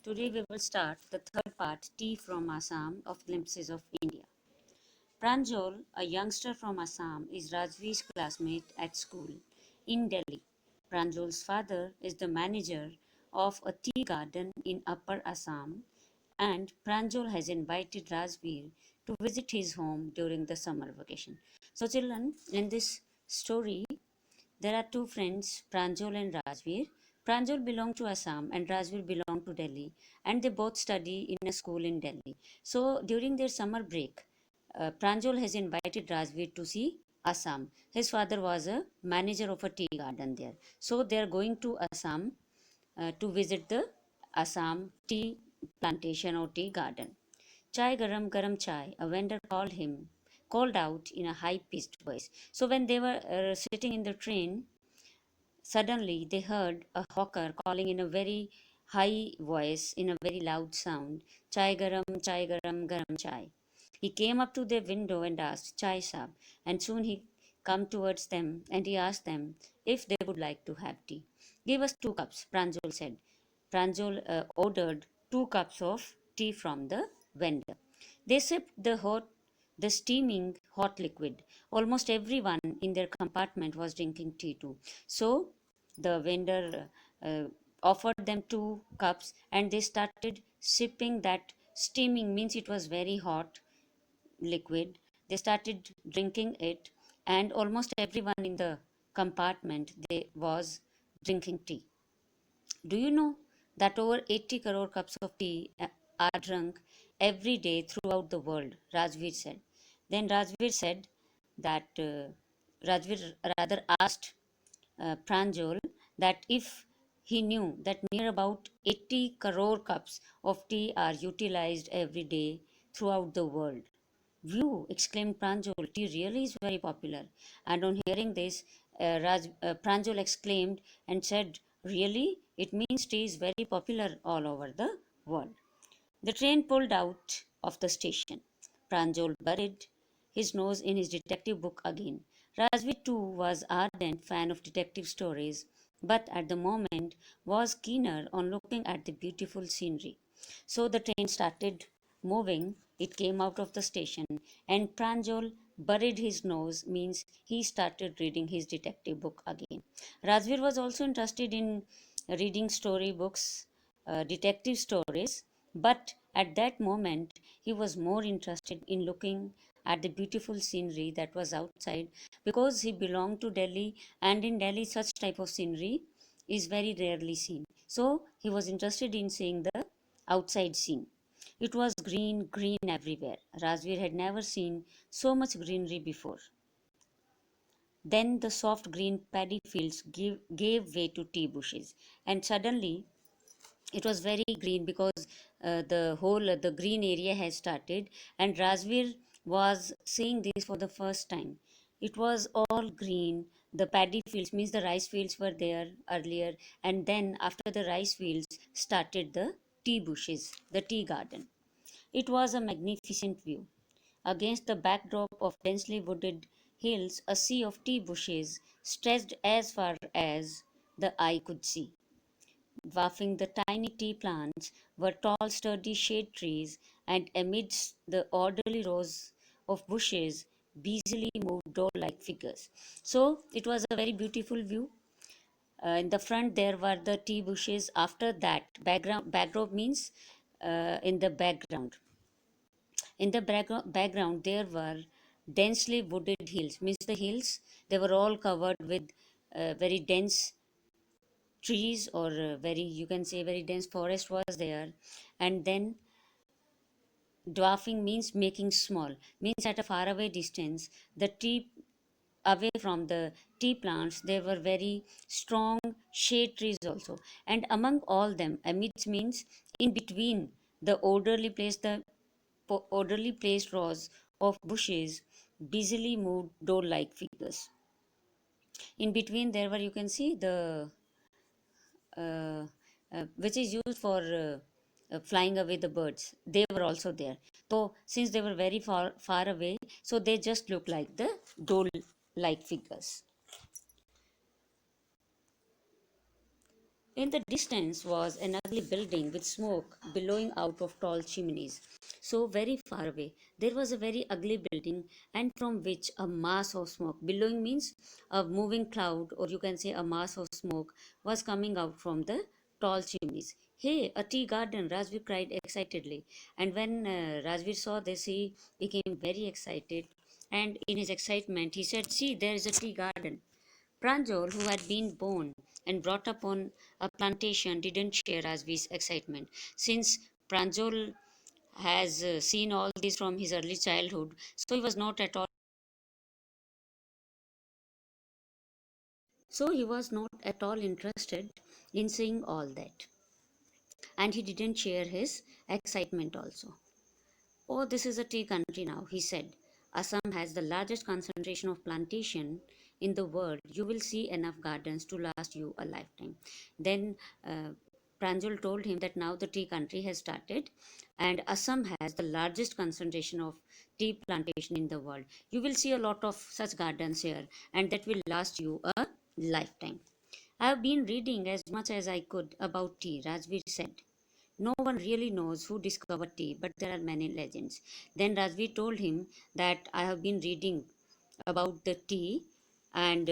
Today we will start the third part, Tea from Assam of Glimpses of India. Pranjal, a youngster from Assam, is Rajveer's classmate at school in Delhi. Pranjal's father is the manager of a tea garden in Upper Assam, and Pranjal has invited Rajveer to visit his home during the summer vacation. So, children, in this story, there are two friends, Pranjal and Rajveer. Pranjal belonged to Assam and Rajveer belonged to Delhi, and they both study in a school in Delhi. So during their summer break, Pranjal has invited Rajveer to see Assam. His father was a manager of a tea garden there. So they are going to Assam to visit the Assam tea plantation or tea garden. Chai garam garam chai, a vendor called out in a high pitched voice. So when they were sitting in the train, suddenly they heard a hawker calling in a very high voice, in a very loud sound, chai garam garam chai. He came up to their window and asked, Chai sab, and soon he come towards them and he asked them if they would like to have tea. Give us 2 cups, Pranjal said. Pranjal ordered 2 cups of tea from the vendor. They sipped the steaming hot liquid. Almost everyone in their compartment was drinking tea too. So the vendor offered them 2 cups and they started sipping that steaming means it was very hot liquid. They started drinking it, and almost everyone in the compartment they was drinking tea. Do you know that over 80 crore cups of tea are drunk every day throughout the world? Rajveer said. Then Rajveer said that Rajveer rather asked Pranjal that if he knew that near about 80 crore cups of tea are utilized every day throughout the world. View, exclaimed Pranjal, tea really is very popular. And on hearing this, Pranjal exclaimed and said, Really? It means tea is very popular all over the world. The train pulled out of the station. Pranjal buried his nose in his detective book again. Rajveer too was ardent fan of detective stories, but at the moment was keener on looking at the beautiful scenery. So the train started moving. It came out of the station, and Pranjal buried his nose means he started reading his detective book again. Rajveer was also interested in reading story books, detective stories, but at that moment he was more interested in looking at the beautiful scenery that was outside, because he belonged to Delhi, and in Delhi such type of scenery is very rarely seen. So he was interested in seeing the outside scene. It was green, green everywhere. Rajveer had never seen so much greenery before. Then the soft green paddy fields gave way to tea bushes, and suddenly it was very green because the green area has started, and Rajveer was seeing this for the first time. It was all green. The paddy fields means the rice fields were there earlier, and then after the rice fields started the tea bushes, the tea garden. It was a magnificent view. Against the backdrop of densely wooded hills, a sea of tea bushes stretched as far as the eye could see. Dwarfing the tiny tea plants were tall, sturdy shade trees, and amidst the orderly rows of bushes, busily moved doll like figures. So it was a very beautiful view. In the front, there were the tea bushes. After that, backdrop means in the background. In the background, there were densely wooded hills. Means the hills, they were all covered with very dense trees, or very, you can say, very dense forest was there. And then dwarfing means making small, means at a far away distance, the tea away from the tea plants, there were very strong shade trees also. And among all them, amidst means in between the orderly placed rows of bushes, busily moved doll like figures. In between there were, you can see, the uh, which is used for flying away the birds. They were also there. So since they were very far away, so they just look like the doll like figures. In the distance was an ugly building with smoke billowing out of tall chimneys. So, very far away, there was a very ugly building, and from which a mass of smoke, billowing means a moving cloud, or you can say a mass of smoke, was coming out from the tall chimneys. Hey, a tea garden, Rajveer cried excitedly. And when Rajveer saw this, he became very excited. And in his excitement, he said, "See, there is a tea garden." Pranjal, who had been born and brought up on a plantation, didn't share Rajveer's excitement. Since Pranjal has seen all this from his early childhood, so he was not at all interested in seeing all that, and he didn't share his excitement also. "Oh, this is a tea country now," he said. "Assam has the largest concentration of plantation in the world. You will see enough gardens to last you a lifetime." Then uh, Pranjal told him that now the tea country has started, and Assam has the largest concentration of tea plantation in the world. You will see a lot of such gardens here, and that will last you a lifetime. "I have been reading as much as I could about tea," Rajveer said. "No one really knows who discovered tea, but there are many legends." Then Rajveer told him that I have been reading about the tea, and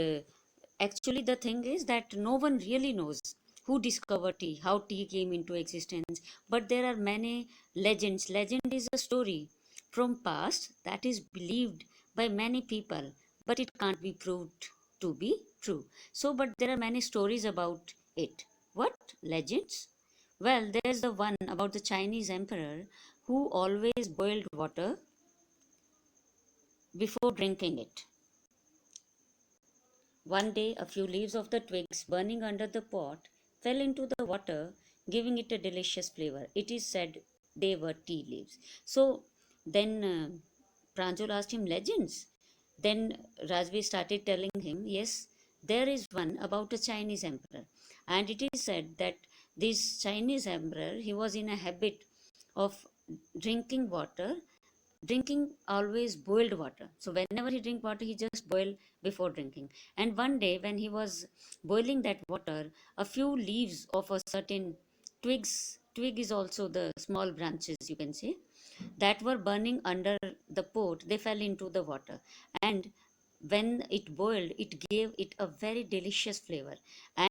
actually, the thing is that no one really knows who discovered tea, how tea came into existence, but there are many legends. Legend is a story from past that is believed by many people, but it can't be proved to be true. So, but there are many stories about it. What legends? Well, there's the one about the Chinese emperor who always boiled water before drinking it. One day, a few leaves of the twigs burning under the pot fell into the water, giving it a delicious flavor. It is said they were tea leaves. So then Pranjal asked him, "Legends?" Then Rajvi started telling him, "Yes, there is one about a Chinese emperor. And it is said that this Chinese emperor, he was in a habit of drinking water, drinking always boiled water. So whenever he drink water, he just boil before drinking. And one day when he was boiling that water, a few leaves of a certain twig is also the small branches, you can say, that were burning under the pot, they fell into the water. And when it boiled, it gave it a very delicious flavor.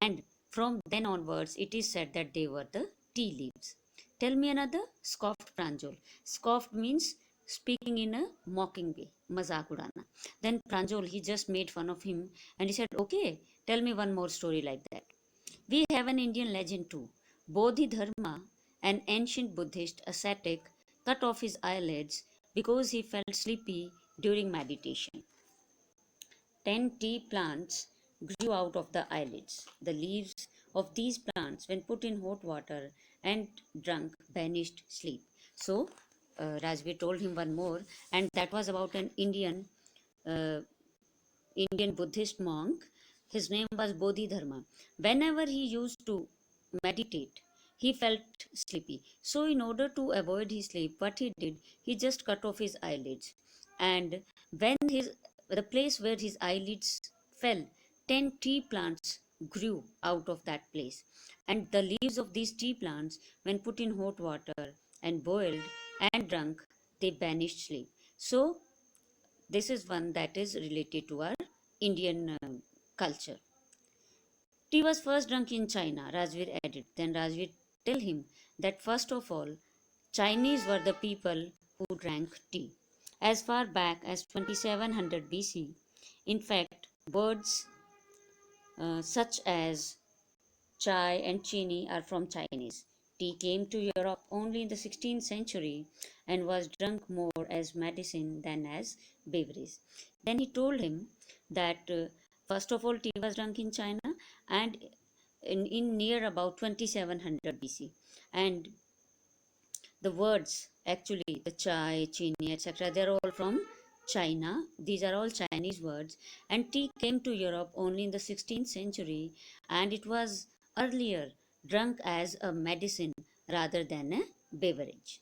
And from then onwards, it is said that they were the tea leaves." "Tell me another," scoffed Pranjal. Scoffed means speaking in a mocking way, mazak udana. Then Pranjal, he just made fun of him, and he said, "Okay, tell me one more story like that." "We have an Indian legend too. Bodhidharma, an ancient Buddhist ascetic, cut off his eyelids because he felt sleepy during meditation. 10 tea plants grew out of the eyelids. The leaves of these plants, when put in hot water and drunk, banished sleep." So, Rajveer told him one more, and that was about an uh, Indian Buddhist monk. His name was Bodhidharma. Whenever he used to meditate, he felt sleepy. So, in order to avoid his sleep, what he did, he just cut off his eyelids. And when the place where his eyelids fell, 10 tea plants grew out of that place. And the leaves of these tea plants, when put in hot water and boiled and drunk, they banished sleep. So, this is one that is related to our Indian culture. "Tea was first drunk in China," Rajveer added. Then Rajveer tell him that first of all, Chinese were the people who drank tea. As far back as 2700 BC, in fact, words such as chai and chini are from Chinese. Tea came to Europe only in the 16th century and was drunk more as medicine than as beverage. Then he told him that first of all, tea was drunk in China and in near about 2700 BC. And the words, actually, the chai, chini, etc., they're all from China. These are all Chinese words. And tea came to Europe only in the 16th century, and it was earlier drunk as a medicine rather than a beverage.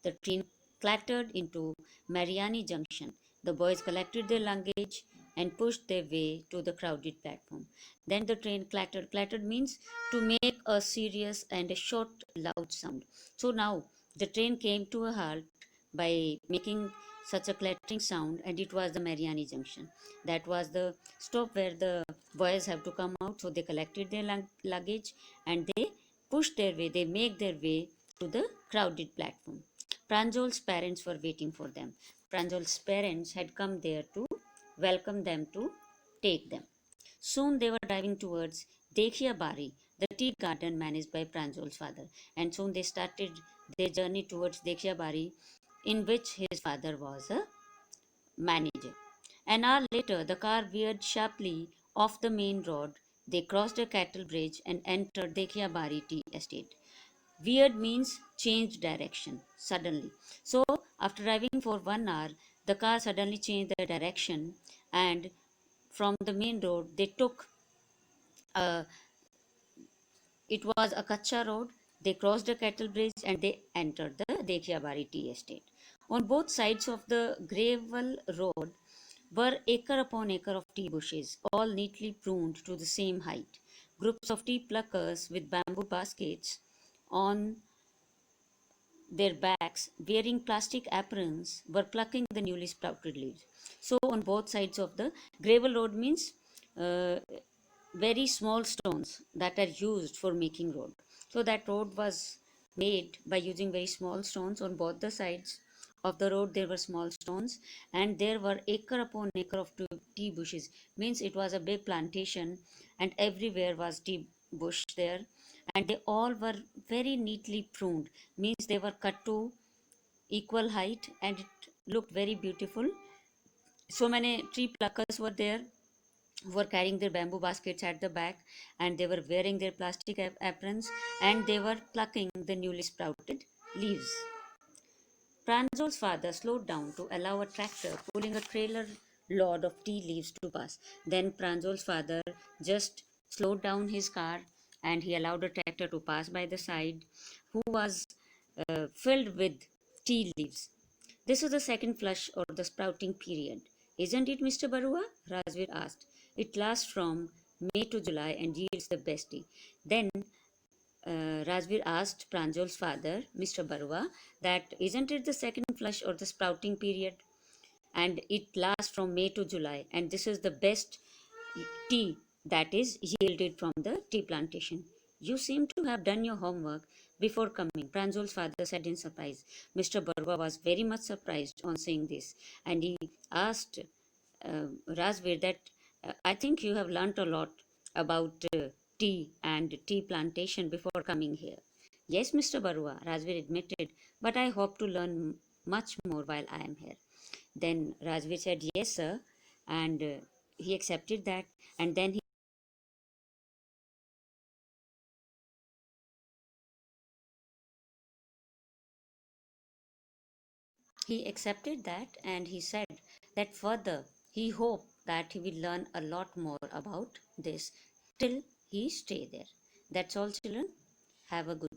The train clattered into Mariani Junction. The boys collected their luggage, and pushed their way to the crowded platform. Then the train clattered. Clattered means to make a serious and a short, loud sound. So now the train came to a halt by making such a clattering sound, and it was the Mariani Junction. That was the stop where the boys have to come out. So they collected their luggage and they pushed their way, they make their way to the crowded platform. Pranjol's parents were waiting for them. Pranjol's parents had come there to welcome them to take them. Soon they were driving towards Dekhia Bari, the tea garden managed by Pranjol's father, and soon they started their journey towards Dekhia Bari, in which his father was a manager. An hour later, the car veered sharply off the main road. They crossed a cattle bridge and entered Dekhia Bari tea estate. Veered means changed direction suddenly. So, after driving for 1 hour, the car suddenly changed their direction, and from the main road they took a, it was a Kacha road. They crossed the cattle bridge and they entered the Dekhiabari tea estate. On both sides of the gravel road were acre upon acre of tea bushes, all neatly pruned to the same height. Groups of tea pluckers with bamboo baskets on their backs, wearing plastic aprons, were plucking the newly sprouted leaves. So, on both sides of the gravel road means uh, very small stones that are used for making road. So, that road was made by using very small stones on both the sides of the road. There were small stones, and there were acre upon acre of tea bushes. Means it was a big plantation, and everywhere was tea bush there, and they all were very neatly pruned. Means they were cut to equal height, and it looked very beautiful. So many tree pluckers were there who were carrying their bamboo baskets at the back, and they were wearing their plastic aprons, and they were plucking the newly sprouted leaves. Pranjol's father slowed down to allow a tractor pulling a trailer load of tea leaves to pass. Then Pranjol's father just slowed down his car and he allowed a tractor to pass by the side, who was filled with tea leaves. This was the second flush or the sprouting period. Isn't it, Mr. Barua? Rajveer asked. It lasts from May to July and yields the best tea. Then Rajveer asked Pranjol's father, Mr. Barua, that isn't it the second flush or the sprouting period? And it lasts from May to July, and this is the best tea that is yielded from the tea plantation. You seem to have done your homework before coming, Pranjol's father said in surprise. Mr. Barua was very much surprised on seeing this, and he asked Rajveer that I think you have learnt a lot about tea and tea plantation before coming here. Yes, Mr. Barua, Rajveer admitted, but I hope to learn much more while I am here. Then Rajveer said, yes, sir, and he accepted that, and then he accepted that and he said that further he hoped that he will learn a lot more about this till he stay there. That's all, children. Have a good